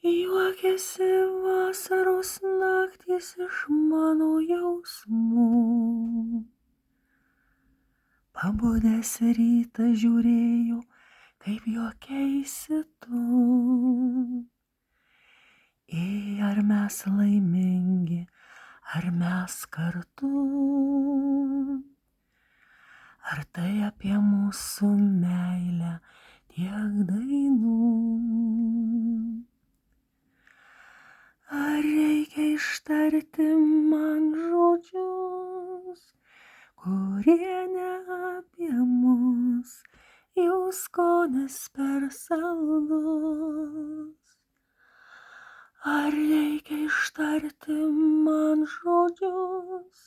Juokiasi vasaros naktys iš mano jausmų. Pabudęs rytą žiūrėjau, kaip juokiaisi tu. Ar mes laimingi, ar mes kartu. Ar tai apie mūsų meilę tiek dainų. Ar reikia ištarti man žodžius, kurie ne apie mus, jų skonis per saldus. Ar reikia ištarti man žodžius,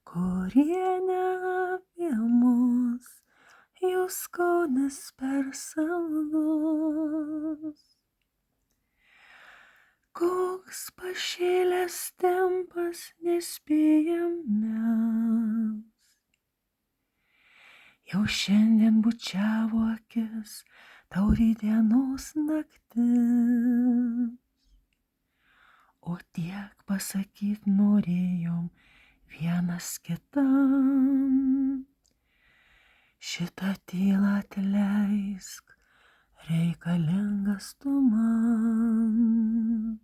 kurie ne apie mus, jų skonis per saldus. Koks pašėlęs tempas nespėjam mes. Jau šiandien bučiavo akis tau rytdienos naktis. O tiek pasakyt norėjom vienas kitam. Šitą tylą atleisk, reikalingas tu man.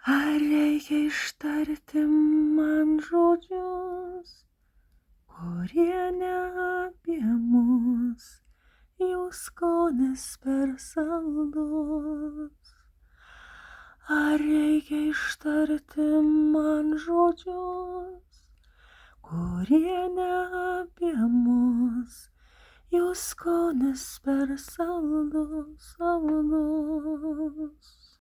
Ar reikia ištarti man žodžius, kurie ne apie mus, jų skonis per saldus. Ar reikia ištarti man žodžius, kurie ne apie mus, jų skonis per saldus, saldus.